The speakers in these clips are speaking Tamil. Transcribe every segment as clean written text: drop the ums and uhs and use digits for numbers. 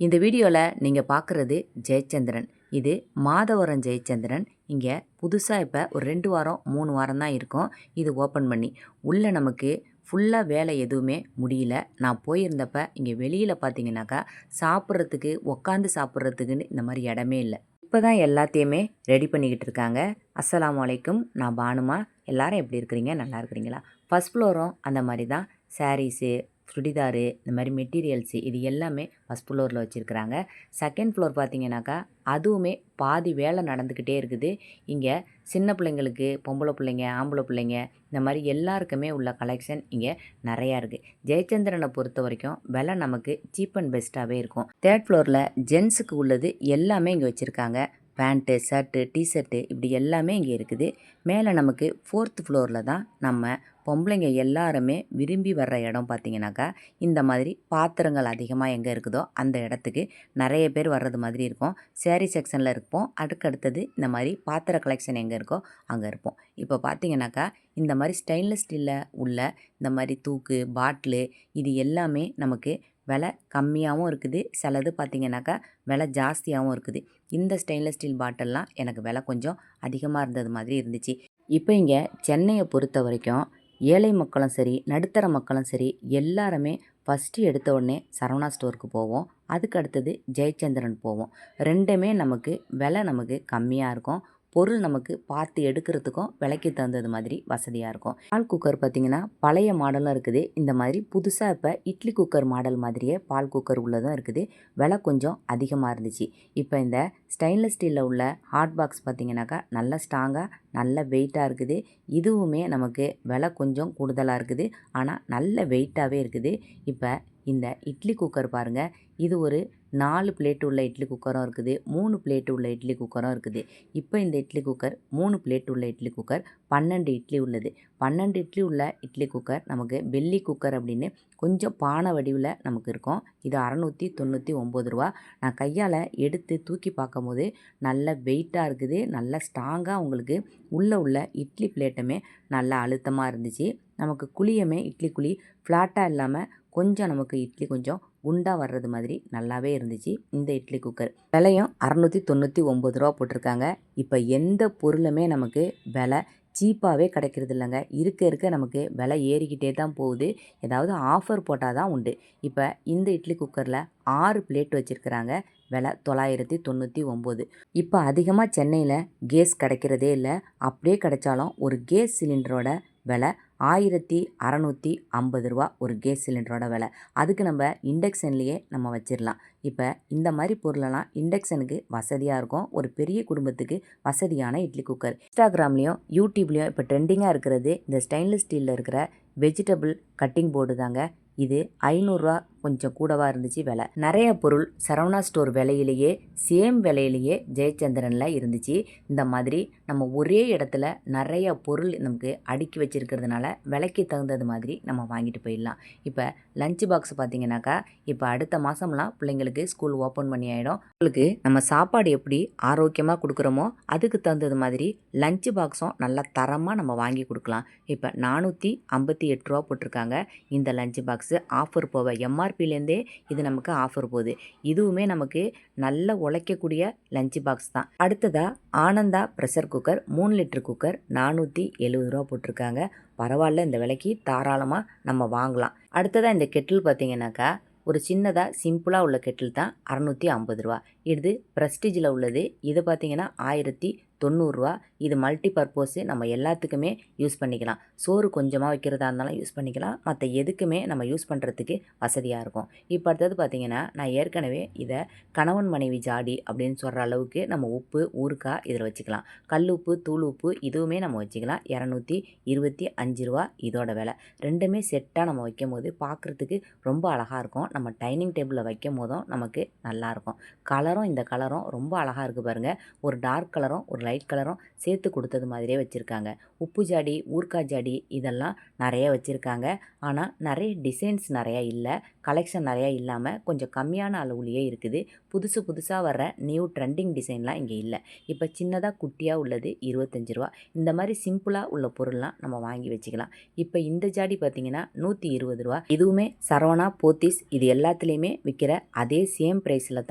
இந்த வீடியோவில் நீங்கள் பார்க்குறது ஜெயச்சந்திரன். இது மாதவரம் ஜெயச்சந்திரன். இங்கே புதுசாக இப்போ ஒரு 2 வாரம் 3 வாரம் தான் இருக்கும் இது ஓப்பன் பண்ணி. உள்ளே நமக்கு ஃபுல்லாக வேலை எதுவுமே முடியல. நான் போயிருந்தப்ப இங்கே வெளியில் பார்த்தீங்கன்னாக்கா சாப்பிட்றதுக்கு உட்காந்து சாப்பிட்றதுக்குன்னு இந்த மாதிரி இடமே இல்லை. இப்போ தான் எல்லாத்தையுமே ரெடி பண்ணிக்கிட்டு இருக்காங்க. அஸ்ஸலாமு அலைக்கும், நான் பானுமா. எல்லாரும் எப்படி இருக்கிறீங்க? நல்லா இருக்கிறீங்களா? ஃபஸ்ட் ஃப்ளோரும் அந்த மாதிரி தான் சாரீஸு, சுடிதாரு, இந்த மாதிரி மெட்டீரியல்ஸு இது எல்லாமே ஃபஸ்ட் ஃப்ளோரில் வச்சுருக்குறாங்க. செகண்ட் ஃப்ளோர் பார்த்தீங்கன்னாக்கா அதுவுமே பாதி வேலை நடந்துக்கிட்டே இருக்குது. இங்கே சின்ன பிள்ளைங்களுக்கு, பொம்பளை பிள்ளைங்க, ஆம்பளை பிள்ளைங்க இந்த மாதிரி எல்லாருக்குமே உள்ள கலெக்ஷன் இங்கே நிறையா இருக்குது. ஜெயச்சந்திரனை பொறுத்த வரைக்கும் விலை நமக்கு சீப் அண்ட் பெஸ்ட்டாகவே இருக்கும். தேர்ட் ஃப்ளோரில் ஜென்ஸுக்கு உள்ளது எல்லாமே இங்கே வச்சுருக்காங்க. பேண்ட்டு, ஷர்ட்டு, டிஷர்ட்டு இப்படி எல்லாமே இங்கே இருக்குது. மேலே நமக்கு 4th ஃப்ளோரில் தான் நம்ம பொம்பளைங்க எல்லாருமே விரும்பி வர்ற இடம் பார்த்திங்கனாக்கா இந்த மாதிரி பாத்திரங்கள் அதிகமாக எங்கே இருக்குதோ அந்த இடத்துக்கு நிறைய பேர் வர்றது மாதிரி இருக்கும். சேரீ செக்ஷனில் இருப்போம். அடுத்தது இந்த மாதிரி பாத்திர கலெக்ஷன் எங்கே இருக்கோ அங்கே இருப்போம். இப்போ பார்த்திங்கனாக்கா இந்த மாதிரி ஸ்டெயின்லெஸ் ஸ்டீலில் உள்ள இந்த மாதிரி தூக்கு, பாட்டிலு இது எல்லாமே நமக்கு விலை கம்மியாகவும் இருக்குது. சிலது பார்த்திங்கனாக்கா விலை ஜாஸ்தியாகவும் இருக்குது. இந்த ஸ்டெயின்லெஸ் ஸ்டீல் பாட்டில்லாம் எனக்கு விலை கொஞ்சம் அதிகமாக இருந்தது மாதிரி இருந்துச்சு. இப்போ இங்கே சென்னையை பொறுத்த வரைக்கும் ஏழை மக்களும் சரி, நடுத்தர மக்களும் சரி எல்லாருமே ஃபஸ்ட்டு எடுத்த உடனே சரவணா ஸ்டோருக்கு போவோம். அதுக்கு அடுத்தது ஜெயச்சந்திரன் போவோம். ரெண்டுமே நமக்கு விலை நமக்கு கம்மியாக இருக்கும். பொருள் நமக்கு பார்த்து எடுக்கிறதுக்கும் விலைக்கு தகுந்தது மாதிரி வசதியாக இருக்கும். பால் குக்கர் பார்த்திங்கன்னா பழைய மாடலும் இருக்குது. இந்த மாதிரி புதுசாக இப்போ இட்லி குக்கர் மாடல் மாதிரியே பால் குக்கர் உள்ளதும் இருக்குது. விலை கொஞ்சம் அதிகமாக இருந்துச்சு. இப்போ இந்த ஸ்டெயின்லெஸ் ஸ்டீலில் உள்ள ஹாட் பாக்ஸ் பார்த்திங்கனாக்கா நல்ல ஸ்ட்ராங்காக நல்ல வெயிட்டாக இருக்குது. இதுவுமே நமக்கு விலை கொஞ்சம் கூடுதலாக இருக்குது. ஆனால் நல்ல வெயிட்டாகவே இருக்குது. இப்போ இந்த இட்லி குக்கர் பாருங்கள், இது ஒரு 4 பிளேட்டு உள்ள இட்லி குக்கரும் இருக்குது, 3 பிளேட்டு உள்ள இட்லி குக்கரும் இருக்குது. இப்போ இந்த இட்லி குக்கர் 3 பிளேட்டு உள்ள இட்லி குக்கர் 12 இட்லி உள்ளது. 12 இட்லி உள்ள இட்லி குக்கர் நமக்கு பெல்லி குக்கர் அப்படின்னு கொஞ்சம் பானை வடிவில் நமக்கு இருக்கும். இது 699 ரூபா. நான் கையால் எடுத்து தூக்கி பார்க்கும்போது நல்ல வெயிட்டாக இருக்குது. நல்ல ஸ்ட்ராங்காக உங்களுக்கு உள்ள இட்லி பிளேட்டுமே நல்ல அழுத்தமாக இருந்துச்சு. நமக்கு குழியுமே இட்லி குழி ஃப்ளாட்டாக இல்லாமல் கொஞ்சம் நமக்கு இட்லி கொஞ்சம் குண்டாக வர்றது மாதிரி நல்லாவே இருந்துச்சு இந்த இட்லி குக்கர். விலையும் 699 ரூபா போட்டிருக்காங்க. இப்போ எந்த பொருளுமே நமக்கு விலை சீப்பாகவே கிடைக்கிறது இல்லைங்க. இருக்க நமக்கு விலை ஏறிக்கிட்டே தான் போகுது. ஏதாவது ஆஃபர் போட்டால் தான் உண்டு. இப்போ இந்த இட்லி குக்கரில் 6 பிளேட் வச்சுருக்கிறாங்க. விலை 999. இப்போ அதிகமாக சென்னையில் கேஸ் கிடைக்கிறதே இல்லை. அப்படியே கிடைச்சாலும் ஒரு கேஸ் சிலிண்டரோட விலை 1650 ரூபா ஒரு கேஸ் சிலிண்டரோட விலை. அதுக்கு நம்ம இண்டக்ஷன்லேயே நம்ம வச்சிடலாம். இப்போ இந்த மாதிரி பொருளெல்லாம் இண்டக்ஷனுக்கு வசதியாக இருக்கும். ஒரு பெரிய குடும்பத்துக்கு வசதியான இட்லி குக்கர். இன்ஸ்டாகிராம்லேயும் யூடியூப்லேயும் இப்போ ட்ரெண்டிங்காக இருக்கிறது இந்த ஸ்டெயின்லெஸ் ஸ்டீலில் இருக்கிற வெஜிடபிள் கட்டிங் போர்டு தாங்க. இது 500 ரூபா கொஞ்சம் கூடவாக இருந்துச்சு விலை. நிறைய பொருள் சரவணா ஸ்டோர் விலையிலேயே சேம் விலையிலேயே ஜெயச்சந்திரனில் இருந்துச்சு. இந்த மாதிரி நம்ம ஒரே இடத்துல நிறைய பொருள் நமக்கு அடுக்கி வச்சுருக்கிறதுனால விலைக்கு தகுந்தது மாதிரி நம்ம வாங்கிட்டு போயிடலாம். இப்போ லஞ்ச் பாக்ஸ் பார்த்திங்கனாக்கா இப்போ அடுத்த மாதம்லாம் பிள்ளைங்களுக்கு ஸ்கூல் ஓப்பன் பண்ணி ஆகிடும். உங்களுக்கு நம்ம சாப்பாடு எப்படி ஆரோக்கியமாக கொடுக்குறோமோ அதுக்கு தகுந்தது மாதிரி லஞ்ச் பாக்ஸும் நல்லா தரமாக நம்ம வாங்கி கொடுக்கலாம். இப்போ 458 ரூபா போட்டிருக்காங்க இந்த லஞ்ச் பாக்ஸ். ஆஃபர் போக எம்ஆர்பிலேருந்தே இது நமக்கு ஆஃபர் போகுது. இதுவுமே நமக்கு நல்ல உழைக்கக்கூடிய லஞ்ச் பாக்ஸ் தான். அடுத்ததாக Ananda pressure cooker 3 litre cooker 470 ரூபா போட்டிருக்காங்க. பரவாயில்ல, இந்த விலைக்கு தாராளமாக நம்ம வாங்கலாம். அடுத்ததாக இந்த கெட்டில் பார்த்திங்கனாக்கா ஒரு சின்னதாக சிம்பிளாக உள்ள கெட்டில் தான் 650 ரூபா. இது ப்ரெஸ்டீஜில் உள்ளது. இது பார்த்திங்கன்னா 1090 ரூபா. இது மல்டி பர்பஸு, நம்ம எல்லாத்துக்குமே யூஸ் பண்ணிக்கலாம். சோறு கொஞ்சமாக வைக்கிறதா இருந்தாலும் யூஸ் பண்ணிக்கலாம். மற்ற எதுக்குமே நம்ம யூஸ் பண்ணுறதுக்கு வசதியாக இருக்கும். இப்போ அடுத்தது பார்த்திங்கன்னா நான் ஏற்கனவே இதை கணவன் மனைவி ஜாடி அப்படின்னு சொல்கிற அளவுக்கு நம்ம உப்பு ஊறுக்காய் இதில் வச்சுக்கலாம். கல் உப்பு, தூள் உப்பு இதுவுமே நம்ம வச்சுக்கலாம். 225 ரூபா இதோட விலை. ரெண்டுமே செட்டாக நம்ம வைக்கும் போது பார்க்குறதுக்கு ரொம்ப அழகாக இருக்கும். நம்ம டைனிங் டேபிளில் வைக்கும் போதும் நமக்கு நல்லாயிருக்கும். கலரும் இந்த கலரும் ரொம்ப அழகாக இருக்குது பாருங்கள். ஒரு டார்க் கலரும் ஒரு லைட் கலரும் சேர்த்து கொடுத்தது மாதிரியே வச்சுருக்காங்க. உப்பு ஜாடி, ஊறுகாய் ஜாடி இதெல்லாம் நிறைய வச்சுருக்காங்க. ஆனால் நிறைய டிசைன்ஸ் நிறையா இல்லை, கலெக்ஷன் நிறையா இல்லாமல் கொஞ்சம் கம்மியான அளவுலேயே இருக்குது. புதுசாக வர்ற நியூ ட்ரெண்டிங் டிசைன்லாம் இங்கே இல்லை. இப்போ சின்னதாக குட்டியாக உள்ளது 25 ரூபா. இந்த மாதிரி சிம்பிளாக உள்ள பொருள்லாம் நம்ம வாங்கி வச்சுக்கலாம். இப்போ இந்த ஜாடி பார்த்திங்கன்னா 120 ரூபா. இதுவுமே சரவணா, போத்தீஸ் இது எல்லாத்துலேயுமே விற்கிற அதே சேம் ப்ரைஸில்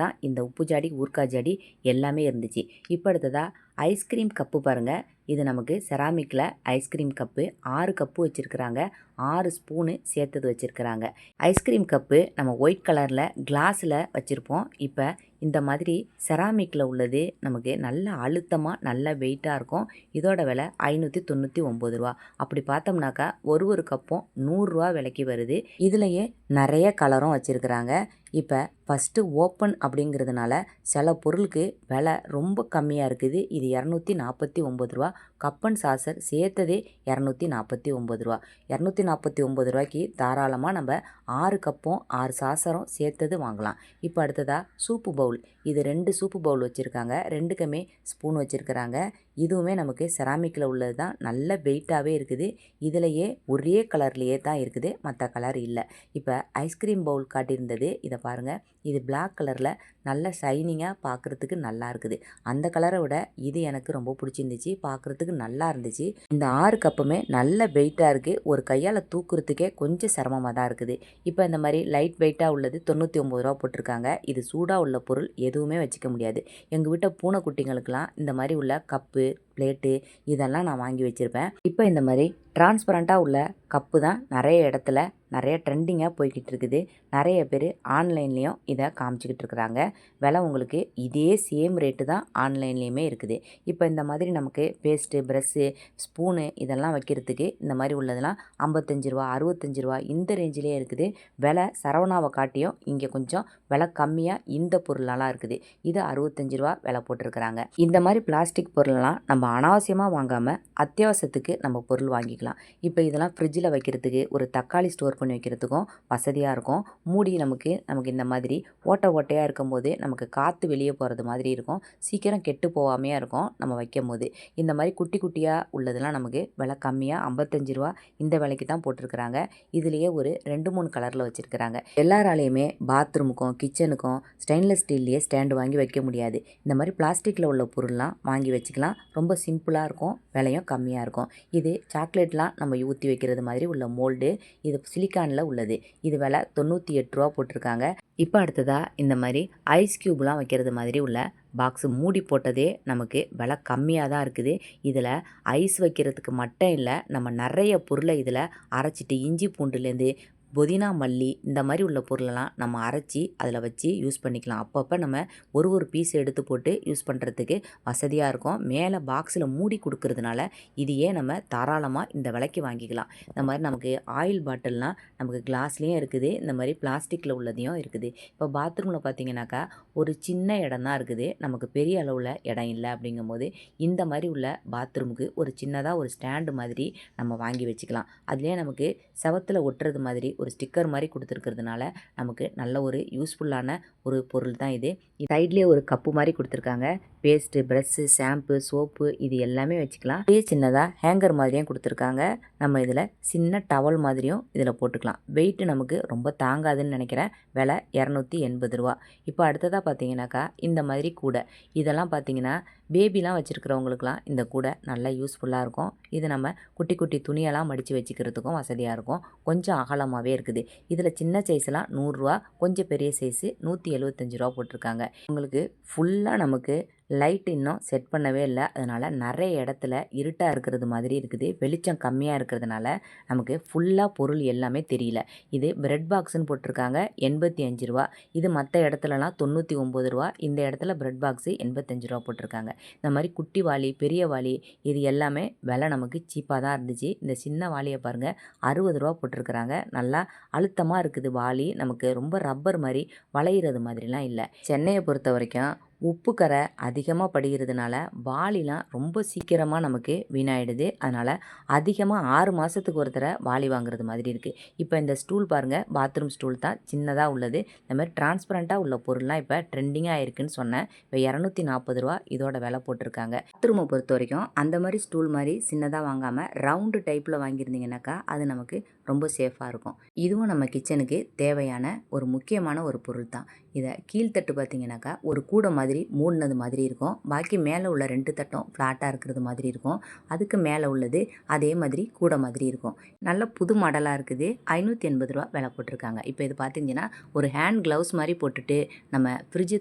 தான் இந்த உப்பு ஜாடி, ஊறுகாய் ஜாடி எல்லாமே இருந்துச்சு. இப்போ அடுத்ததாக ஐஸ்கிரீம் கப்பு பாருங்கள். இது நமக்கு செராமிக்கில் ஐஸ்கிரீம் கப்பு 6 கப்பு வச்சுருக்குறாங்க. 6 ஸ்பூனு சேர்த்தது வச்சுருக்குறாங்க. ஐஸ்கிரீம் கப்பு நம்ம ஒயிட் கலரில் கிளாஸில் வச்சுருப்போம். இப்போ இந்த மாதிரி செராமிக்கில் உள்ளது நமக்கு நல்ல அழுத்தமாக நல்ல வெயிட்டாக இருக்கும். இதோட விலை 599 ரூபா. அப்படி பார்த்தோம்னாக்கா ஒரு கப்பும் 100 ரூபா விலைக்கு வருது. இதுலேயே நிறைய கலரும் வச்சுருக்குறாங்க. இப்போ ஃபஸ்ட்டு ஓப்பன் அப்படிங்கிறதுனால சில பொருளுக்கு விலை ரொம்ப கம்மியாக இருக்குது. இது 249 ரூபா. கப் அண்ட் சாசர் சேர்த்ததே 249 ரூபா. 249 ரூபாய்க்கு தாராளமாக நம்ம 6 கப்பும் 6 சாசரும் சேர்த்தது வாங்கலாம். இப்போ அடுத்ததாக சூப்பு பவுல். இது 2 சூப்பு பவுல் வச்சுருக்காங்க. 2க்குமே ஸ்பூன் வச்சுருக்கிறாங்க. இதுவுமே நமக்கு செராமிக்கில் உள்ளது தான். நல்ல வெயிட்டாகவே இருக்குது. இதிலையே ஒரே கலர்லேயே தான் இருக்குது, மற்ற கலர் இல்லை. இப்போ ஐஸ்கிரீம் பவுல் காட்டியிருந்தது, இதை பாருங்கள். இது பிளாக் கலரில் நல்ல ஷைனிங்காக பார்க்குறதுக்கு நல்லா இருக்குது. அந்த கலரை விட இது எனக்கு ரொம்ப பிடிச்சிருந்துச்சு, பார்க்குறதுக்கு நல்லா இருந்துச்சு. இந்த 6 கப்புமே நல்ல வெயிட்டாக இருக்குது. ஒரு கையால் தூக்குறதுக்கே கொஞ்சம் சிரமமாக தான் இருக்குது. இப்போ இந்த மாதிரி லைட் வெயிட்டாக உள்ளது 99 ரூபா போட்டிருக்காங்க. இது சூடாக உள்ள பொருள் எதுவுமே வச்சுக்க முடியாது. எங்கள் வீட்டை பூனைக்குட்டிங்களுக்கெல்லாம் இந்த மாதிரி உள்ள கப்பு, பிளேட்டு இதெல்லாம் நான் வாங்கி வச்சுருப்பேன். இப்போ இந்த மாதிரி டிரான்ஸ்பரண்ட்டாக உள்ள கப்பு தான் நிறைய இடத்துல நிறைய ட்ரெண்டிங்காக போய்கிட்டு இருக்குது. நிறைய பேர் ஆன்லைன்லேயும் இதை காமிச்சிக்கிட்டு இருக்கிறாங்க. விலை உங்களுக்கு இதே சேம் ரேட்டு தான் ஆன்லைன்லேயுமே இருக்குது. இப்போ இந்த மாதிரி நமக்கு பேஸ்ட்டு, ப்ரெஷ்ஷு, ஸ்பூனு இதெல்லாம் வைக்கிறதுக்கு இந்த மாதிரி உள்ளதெல்லாம் 55 ரூபா, 65 ரூபா இந்த ரேஞ்சிலே இருக்குது. விலை சரவணாவை காட்டியும் இங்கே கொஞ்சம் விலை கம்மியாக இந்த பொருளெல்லாம் இருக்குது. இது 65 ரூபா விலை போட்டிருக்கிறாங்க. இந்த மாதிரி பிளாஸ்டிக் பொருளெல்லாம் நம்ம அனாவசியமாக வாங்காமல் அத்தியாவசியத்துக்கு நம்ம பொருள் வாங்கிக்கலாம். இப்போ இதெல்லாம் ஃப்ரிட்ஜில் வைக்கிறதுக்கு, ஒரு தக்காளி ஸ்டோர் பண்ணி வைக்கிறதுக்கும் வசதியாக இருக்கும். மூடி நமக்கு இந்த மாதிரி ஓட்டையாக இருக்கும்போது நமக்கு காற்று வெளியே போகிறது மாதிரி இருக்கும். சீக்கிரம் கெட்டு போகாமையாக இருக்கும் நம்ம வைக்கும் போது. இந்த மாதிரி குட்டியாக உள்ளதெல்லாம் நமக்கு விலை கம்மியாக 55 ரூபா இந்த விலைக்கு தான் போட்டிருக்கிறாங்க. இதுலேயே ஒரு 2-3 கலரில் வச்சுருக்கிறாங்க. எல்லாராலையுமே பாத்ரூமுக்கும் கிச்சனுக்கும் ஸ்டெயின்லெஸ் ஸ்டீல்லையே ஸ்டாண்டு வாங்கி வைக்க முடியாது. இந்த மாதிரி பிளாஸ்டிக்கில் உள்ள பொருள்லாம் வாங்கி வச்சுக்கலாம். ரொம்ப சிம்பிளாக இருக்கும், விலையும் கம்மியாக இருக்கும். இது சாக்லேட்லாம் நம்ம ஊற்றி வைக்கிறது மாதிரி உள்ள மோல்டு. இது சிலிக்கானில் உள்ளது. இது விலை 98 ரூபா போட்டிருக்காங்க. இப்போ அடுத்ததாக இந்த மாதிரி ஐஸ் க்யூப்லாம் வைக்கிறது மாதிரி உள்ள பாக்ஸு மூடி போட்டதே நமக்கு விலை கம்மியாக தான் இருக்குது. இதில் ஐஸ் வைக்கிறதுக்கு மட்டும் இல்லை, நம்ம நிறைய பொருளை இதில் அரைச்சிட்டு இஞ்சி பூண்டுலேருந்து புதினா, மல்லி இந்த மாதிரி உள்ள பொருளெல்லாம் நம்ம அரைச்சி அதில் வச்சு யூஸ் பண்ணிக்கலாம். அப்பப்போ நம்ம ஒரு பீஸ் எடுத்து போட்டு யூஸ் பண்ணுறதுக்கு வசதியாக இருக்கும். மேலே பாக்ஸில் மூடி கொடுக்கறதுனால இதையே நம்ம தாராளமாக இந்த விலைக்கு வாங்கிக்கலாம். இந்த மாதிரி நமக்கு ஆயில் பாட்டில்லாம் நமக்கு கிளாஸ்லேயும் இருக்குது, இந்த மாதிரி பிளாஸ்டிக்கில் உள்ளதையும் இருக்குது. இப்போ பாத்ரூமில் பார்த்திங்கனாக்கா ஒரு சின்ன இடம் தான் இருக்குது, நமக்கு பெரிய அளவில் இடம் இல்லை. அப்படிங்கும்போது இந்த மாதிரி உள்ள பாத்ரூமுக்கு ஒரு சின்னதாக ஒரு ஸ்டாண்டு மாதிரி நம்ம வாங்கி வச்சுக்கலாம். அதுலேயே நமக்கு செவத்தில் ஒட்டுறது மாதிரி ஒரு ஸ்டிக்கர் மாதிரி கொடுத்துருக்கிறதுனால நமக்கு நல்ல ஒரு யூஸ்ஃபுல்லான ஒரு பொருள் தான் இது. சைட்லேயே ஒரு கப்பு மாதிரி கொடுத்துருக்காங்க. பேஸ்ட்டு, ப்ரஷ்ஷு, ஷாம்பு, சோப்பு இது எல்லாமே வச்சுக்கலாம். இதே சின்னதாக ஹேங்கர் மாதிரியும் கொடுத்துருக்காங்க. நம்ம இதில் சின்ன டவல் மாதிரியும் இதில் போட்டுக்கலாம். வெயிட்டு நமக்கு ரொம்ப தாங்காதுன்னு நினைக்கிறேன். விலை 280 ரூபா. இப்போ அடுத்ததாக பார்த்தீங்கன்னாக்கா இந்த மாதிரி கூடை. இதெல்லாம் பார்த்தீங்கன்னா பேபிலாம் வச்சுருக்கிறவங்களுக்குலாம் இந்த கூடை நல்லா யூஸ்ஃபுல்லாக இருக்கும். இது நம்ம குட்டி துணியெல்லாம் மடித்து வச்சுக்கிறதுக்கும் வசதியாக இருக்கும். கொஞ்சம் அகலமாகவே இருக்குது. இதில் சின்ன சைஸ்லாம் 100 ரூபா, கொஞ்சம் பெரிய சைஸு 175 ரூபா போட்டிருக்காங்க. உங்களுக்கு ஃபுல்லாக நமக்கு லைட் இன்னும் செட் பண்ணவே இல்லை. அதனால் நிறைய இடத்துல இருட்டாக இருக்கிறது மாதிரி இருக்குது. வெளிச்சம் கம்மியாக இருக்கிறதுனால நமக்கு ஃபுல்லாக பொருள் எல்லாமே தெரியல. இது பிரெட் பாக்ஸுன்னு போட்டிருக்காங்க 85 ரூபா. இது மற்ற இடத்துலலாம் 99 ரூபா. இந்த இடத்துல பிரெட் பாக்ஸு 85 ரூபா போட்டிருக்காங்க. இந்த மாதிரி குட்டி வாளி, பெரிய வாளி இது எல்லாமே விலை நமக்கு சீப்பாக தான் இருந்துச்சு. இந்த சின்ன வாளியை பாருங்கள் 60 ரூபா போட்டிருக்கிறாங்க. நல்லா அழுத்தமாக இருக்குது வாளி. நமக்கு ரொம்ப ரப்பர் மாதிரி வளையிறது மாதிரிலாம் இல்லை. சென்னையை பொறுத்த வரைக்கும் உப்பு கரை அதிகமாக படிகிறதுனால வாளிலாம் ரொம்ப சீக்கிரமாக நமக்கு வீணாயிடுது. அதனால் அதிகமாக 6 மாதத்துக்கு ஒரு தடவை வாளி வாங்குறது மாதிரி இருக்குது. இப்போ இந்த ஸ்டூல் பாருங்கள், பாத்ரூம் ஸ்டூல் தான் சின்னதாக உள்ளது. இந்த மாதிரி டிரான்ஸ்பரண்ட்டாக உள்ள பொருள்லாம் இப்போ ட்ரெண்டிங்காக ஆயிருக்குன்னு சொன்னேன். இப்போ ₹240 இதோட விலை போட்டிருக்காங்க. பாத்ரூமை பொறுத்த வரைக்கும் அந்த மாதிரி ஸ்டூல் மாதிரி சின்னதாக வாங்காமல் ரவுண்டு டைப்பில் வாங்கியிருந்தீங்கன்னாக்கா அது நமக்கு ரொம்ப சேஃபாக இருக்கும். இதுவும் நம்ம கிச்சனுக்கு தேவையான ஒரு முக்கியமான ஒரு பொருள் தான். இதை கீழ்த்தட்டு பார்த்தீங்கன்னாக்கா ஒரு கூடை மாதிரி மூடினது மாதிரி இருக்கும். பாக்கி மேலே உள்ள 2 தட்டும் ஃப்ளாட்டாக இருக்கிறது மாதிரி இருக்கும். அதுக்கு மேலே உள்ளது அதே மாதிரி கூடை மாதிரி இருக்கும். நல்ல புது மாடலாக இருக்குது. ₹580 விலை போட்டிருக்காங்க. இப்போ இது பார்த்தீங்கன்னா ஒரு ஹேண்ட் க்ளவுஸ் மாதிரி போட்டுட்டு நம்ம ஃப்ரிட்ஜு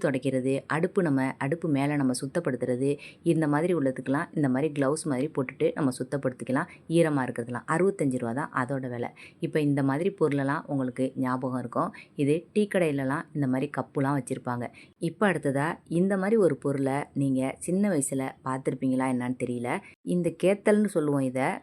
துடைக்கிறது, அடுப்பு மேலே நம்ம சுத்தப்படுத்துறது, இந்த மாதிரி உள்ளதுக்கெலாம் இந்த மாதிரி க்ளவுஸ் மாதிரி போட்டுட்டு நம்ம சுத்தப்படுத்திக்கலாம். ஈரமாக இருக்கிறதுலாம் ₹65 தான் அதோட விலை. இப்போ இந்த மாதிரி பொருளெல்லாம் உங்களுக்கு ஞாபகம் இருக்கும். இது டீ கடையிலலாம் இந்த மாதிரி கப்புலாம் வச்சுருப்பாங்க. இப்போ அடுத்ததாக இந்த மாதிரி ஒரு பொருளை நீங்கள் சின்ன வயசில் பார்த்துருப்பீங்களா என்னன்னு தெரியல. இந்த கேத்தல்னு சொல்லுவோம்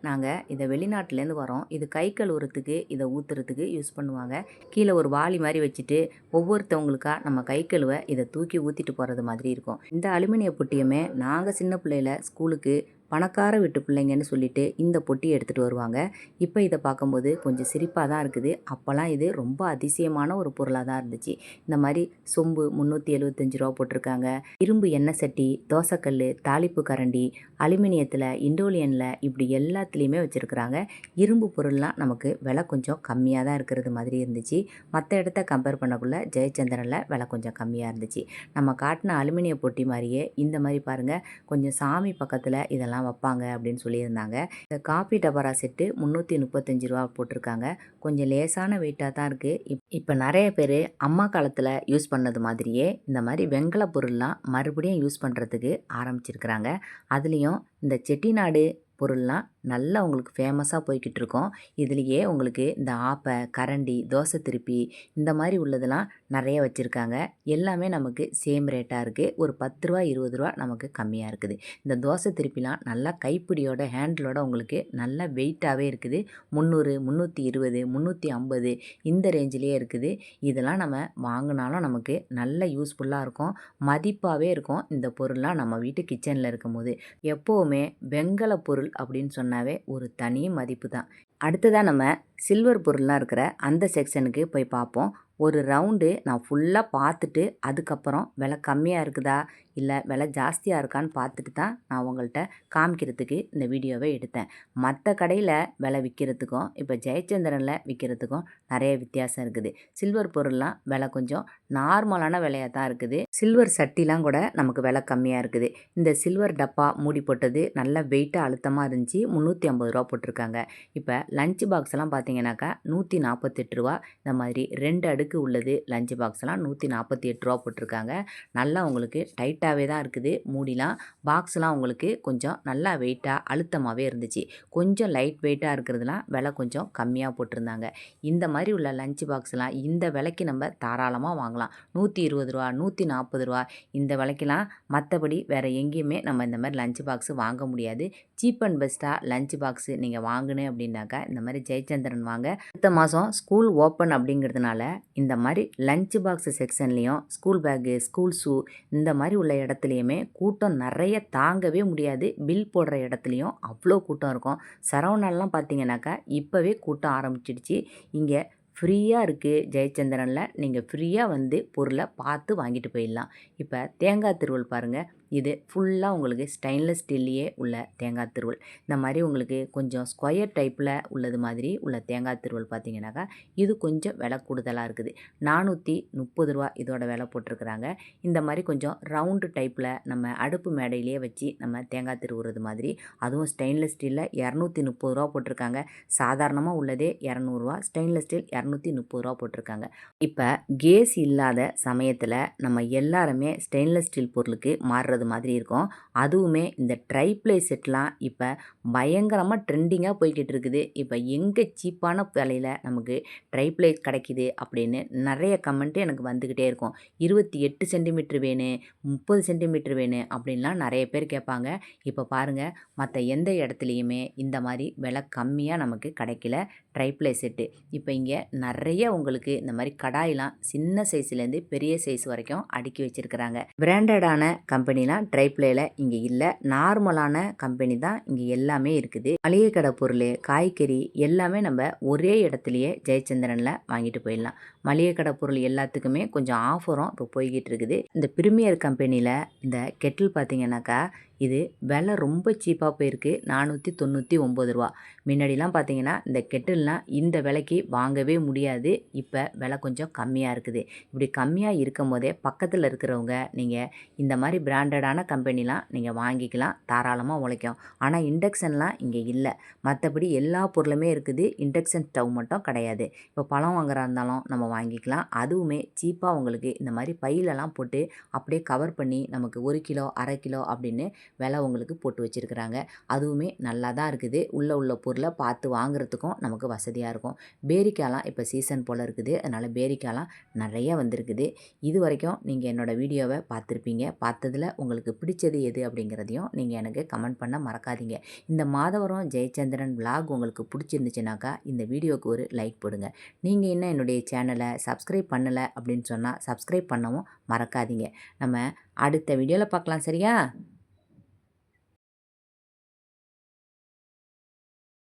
நாங்கள் இதை வெளிநாட்டிலேருந்து வரோம். இது கை கழுவுறதுக்கு இதை ஊற்றுறதுக்கு யூஸ் பண்ணுவாங்க. கீழே ஒரு வாளி மாதிரி வச்சுட்டு ஒவ்வொருத்தவங்களுக்கா நம்ம கை கழுவ இதை தூக்கி ஊற்றிட்டு போகிறது மாதிரி இருக்கும். இந்த அலுமினிய பொட்டியுமே நாங்கள் சின்ன பிள்ளையில ஸ்கூலுக்கு பணக்கார வீட்டு பிள்ளைங்கன்னு சொல்லிட்டு இந்த பொட்டி எடுத்துகிட்டு வருவாங்க. இப்போ இதை பார்க்கும்போது கொஞ்சம் சிரிப்பாக தான் இருக்குது. அப்போல்லாம் இது ரொம்ப அதிசயமான ஒரு பொருளாக தான் இருந்துச்சு. இந்த மாதிரி சொம்பு ₹375 போட்டிருக்காங்க. இரும்பு எண்ணெய் சட்டி, தோசைக்கல், தாளிப்பு கரண்டி, அலுமினியத்தில், இண்டோலியனில் இப்படி எல்லாத்துலேயுமே வச்சுருக்குறாங்க. இரும்பு பொருள்லாம் நமக்கு விலை கொஞ்சம் கம்மியாக தான் இருக்கிறது மாதிரி இருந்துச்சு. மற்ற இடத்த கம்பேர் பண்ணக்குள்ள ஜெயச்சந்திரனில் விலை கொஞ்சம் கம்மியாக இருந்துச்சு. நம்ம காட்டின அலுமினிய பொட்டி மாதிரியே இந்த மாதிரி பாருங்கள், கொஞ்சம் சாமி பக்கத்தில் இதெல்லாம் வைப்பாங்க அப்படின்னு சொல்லியிருந்தாங்க. இந்த காப்பி டபரா செட்டு ₹335 போட்டிருக்காங்க. கொஞ்சம் லேசான வெயிட்டாக தான் இருக்குது. இப்போ நிறைய பேர் அம்மா காலத்தில் யூஸ் பண்ணது மாதிரியே இந்த மாதிரி வெண்கல பொருள்லாம் மறுபடியும் யூஸ் பண்ணுறதுக்கு ஆரம்பிச்சிருக்கிறாங்க. அதுலேயும் இந்த செட்டிநாடு பொருள்லாம் நல்லா உங்களுக்கு ஃபேமஸாக போய்கிட்டு இருக்கோம். இதுலேயே உங்களுக்கு இந்த ஆப்பை, கரண்டி, தோசை திருப்பி இந்த மாதிரி உள்ளதெல்லாம் நிறைய வச்சுருக்காங்க. எல்லாமே நமக்கு சேம் ரேட்டாக இருக்குது. ஒரு ₹10 ₹20 நமக்கு கம்மியாக இருக்குது. இந்த தோசை திருப்பிலாம் நல்லா கைப்பிடியோட ஹேண்டிலோட உங்களுக்கு நல்ல வெயிட்டாகவே இருக்குது. 300, 320, 350 இந்த ரேஞ்சிலேயே இருக்குது. இதெல்லாம் நம்ம வாங்கினாலும் நமக்கு நல்ல யூஸ்ஃபுல்லாக இருக்கும், மதிப்பாகவே இருக்கும். இந்த பொருள்லாம் நம்ம வீட்டு கிச்சனில் இருக்கும்போது எப்போவுமே வெண்கல பொருள் அப்படின்னு சொன்னாவே ஒரு தனி மதிப்பு தான். அடுத்ததாக நம்ம சில்வர் பொருள்லாம் இருக்கிற அந்த செக்ஷனுக்கு போய் பார்ப்போம். ஒரு ரவுண்டு நான் ஃபுல்லாக பார்த்துட்டு அதுக்கப்புறம் விலை கம்மியாக இருக்குதா இல்லை விலை ஜாஸ்தியாக இருக்கான்னு பார்த்துட்டு தான் நான் உங்கள்கிட்ட காமிக்கிறதுக்கு இந்த வீடியோவை எடுத்தேன். மற்ற கடையில் விலை விற்கிறதுக்கும் இப்போ ஜெயச்சந்திரனில் விற்கிறதுக்கும் நிறைய வித்தியாசம் இருக்குது. சில்வர் பொருள்லாம் விலை கொஞ்சம் நார்மலான விலையாக தான் இருக்குது. சில்வர் சட்டிலாம் கூட நமக்கு விலை கம்மியாக இருக்குது. இந்த சில்வர் டப்பா மூடி போட்டது நல்ல வெயிட்டாக அழுத்தமாக இருந்துச்சு. ₹350 போட்டிருக்காங்க. இப்போ லஞ்ச் பாக்ஸ் எல்லாம் பார்த்தீங்கன்னாக்கா ₹148. இந்த மாதிரி 2 அடுக்கு உள்ளது லஞ்ச் பாக்ஸ்லாம் ₹148 போட்டிருக்காங்க. நல்லா உங்களுக்கு டைட்டாகவே தான் இருக்குது. மூடிலாம் பாக்ஸ்லாம் உங்களுக்கு கொஞ்சம் நல்லா வெயிட்டாக அழுத்தமாகவே இருந்துச்சு. கொஞ்சம் லைட் வெயிட்டாக இருக்கிறதுலாம் விலை கொஞ்சம் கம்மியாக போட்டிருந்தாங்க. இந்த மாதிரி உள்ள லஞ்ச் பாக்ஸ்லாம் இந்த விலைக்கு நம்ம தாராளமாக வாங்கலாம். ₹120, ₹140 இந்த விலைக்கெல்லாம் மற்றபடி வேறு எங்கேயுமே நம்ம இந்த மாதிரி லஞ்ச் பாக்ஸ் வாங்க முடியாது. சீப் அண்ட் பெஸ்ட்டாக லஞ்ச் பாக்ஸு நீங்கள் வாங்கினேன் அப்படின்னாக்கா இந்த மாதிரி ஜெயச்சந்திரன் வாங்க. அடுத்த மாதம் ஸ்கூல் ஓப்பன் அப்படிங்கிறதுனால இந்த மாதிரி லஞ்ச் பாக்ஸ் செக்ஷன்லேயும் ஸ்கூல் பேக்கு, ஸ்கூல் ஷூ இந்த மாதிரி உள்ள இடத்துலையுமே கூட்டம் நிறைய தாங்கவே முடியாது. பில் போடுற இடத்துலையும் அவ்வளோ கூட்டம் இருக்கும். சரவணாலாம் பார்த்தீங்கன்னாக்கா இப்போவே கூட்டம் ஆரம்பிச்சிடுச்சு. இங்கே ஃப்ரீயாக இருக்குது ஜெயச்சந்திரனில். நீங்கள் ஃப்ரீயாக வந்து பொருளை பார்த்து வாங்கிட்டு போயிடலாம். இப்போ தேங்காய் திருவல் பாருங்கள். இது ஃபுல்லாக உங்களுக்கு ஸ்டெயின்லெஸ் ஸ்டீல்லையே உள்ள தேங்காய் திருவல். இந்த மாதிரி உங்களுக்கு கொஞ்சம் ஸ்கொயர் டைப்பில் உள்ளது மாதிரி உள்ள தேங்காய் திருவல் பார்த்தீங்கன்னாக்கா இது கொஞ்சம் விலை கூடுதலாக இருக்குது. ₹430 இதோட விலை போட்டிருக்கிறாங்க. இந்த மாதிரி கொஞ்சம் ரவுண்டு டைப்பில் நம்ம அடுப்பு மேடையிலேயே வச்சு நம்ம தேங்காய் திருவுறது மாதிரி அதுவும் ஸ்டெயின்லெஸ் ஸ்டீலில் ₹230 போட்டிருக்காங்க. சாதாரணமாக உள்ளதே ₹200, ஸ்டெயின்லெஸ் ஸ்டீல் ₹230 போட்டிருக்காங்க. இப்போ கேஸ் இல்லாத சமயத்தில் நம்ம எல்லாருமே ஸ்டெயின்லெஸ் ஸ்டீல் பொருளுக்கு மாறுறது மாதிரி இருக்கும். அதுவுமே இந்த ட்ரைப்ளை செட்லாம் இப்போ பயங்கரமாக ட்ரெண்டிங்காக போய்கிட்டு இருக்குது. இப்போ எங்கே சீப்பான விலையில் நமக்கு ட்ரைப்ளை கிடைக்கிது அப்படின்னு நிறைய கமெண்ட்டு எனக்கு வந்துக்கிட்டே இருக்கும். 28 சென்டிமீட்ரு வேணும், 30 சென்டிமீட்ரு வேணும் அப்படின்லாம் நிறைய பேர் கேட்பாங்க. இப்போ பாருங்கள், மற்ற எந்த இடத்துலையுமே இந்த மாதிரி விலை கம்மியாக நமக்கு கிடைக்கல. Tri-ply set. இப்போ இங்கே நிறைய உங்களுக்கு இந்த மாதிரி கடாயெலாம் சின்ன சைஸ்லேருந்து பெரிய சைஸ் வரைக்கும் அடுக்கி வச்சுருக்கிறாங்க. பிராண்டடான கம்பெனிலாம் ட்ரைப்ளேயில் இங்கே இல்லை. நார்மலான கம்பெனி தான் இங்கே எல்லாமே இருக்குது. மளிகை கடை பொருள், காய்கறி எல்லாமே நம்ம ஒரே இடத்துலையே ஜெயச்சந்திரனில் வாங்கிட்டு போயிடலாம். மளிகை கடை பொருள் எல்லாத்துக்குமே கொஞ்சம் ஆஃபரும் இப்போ போய்கிட்டு இருக்குது. இந்த பிரீமியர் கம்பெனியில் இந்த கெட்டில் பார்த்தீங்கன்னாக்கா இது விலை ரொம்ப சீப்பாக போயிருக்கு. 499 ரூபா. முன்னாடிலாம் பார்த்தீங்கன்னா இந்த கெட்டில்னால் இந்த விலைக்கு வாங்கவே முடியாது. இப்போ விலை கொஞ்சம் கம்மியாக இருக்குது. இப்படி கம்மியாக இருக்கும் போதே பக்கத்தில் இருக்கிறவங்க நீங்கள் இந்த மாதிரி பிராண்டடான கம்பெனிலாம் நீங்கள் வாங்கிக்கலாம். தாராளமாக உழைக்கும். ஆனால் இண்டக்ஷன்லாம் இங்கே இல்லை. மற்றபடி எல்லா பொருளுமே இருக்குது. இண்டக்ஷன் ஸ்டவ் மட்டும் கிடையாது. இப்போ பழம் வாங்குறா இருந்தாலும் நம்ம வாங்கிக்கலாம். அதுவுமே சீப்பாக உங்களுக்கு இந்த மாதிரி பையிலலாம் போட்டு அப்படியே கவர் பண்ணி நமக்கு 1 கிலோ 1/2 கிலோ அப்படின்னு விலை உங்களுக்கு போட்டு வச்சுருக்குறாங்க. அதுவுமே நல்லா தான் இருக்குது. உள்ள பொருளை பார்த்து வாங்குறதுக்கும் நமக்கு வசதியாக இருக்கும். பேரிக்காலாம் இப்போ சீசன் போல் இருக்குது. அதனால் பேரிக்காலாம் நிறைய வந்திருக்குது. இது வரைக்கும் நீங்கள் என்னோடய வீடியோவை பார்த்துருப்பீங்க. பார்த்ததில் உங்களுக்கு பிடிச்சது எது அப்படிங்கிறதையும் நீங்கள் எனக்கு கமெண்ட் பண்ண மறக்காதீங்க. இந்த மாதவரம் ஜெயச்சந்திரன் விலாக் உங்களுக்கு பிடிச்சிருந்துச்சுனாக்கா இந்த வீடியோவுக்கு ஒரு லைக் போடுங்க. நீங்கள் இன்னும் என்னுடைய சேனலை சப்ஸ்கிரைப் பண்ணலை அப்படின்னு சொன்னால் சப்ஸ்கிரைப் பண்ணவும் மறக்காதீங்க. நம்ம அடுத்த வீடியோவில் பார்க்கலாம். சரியா?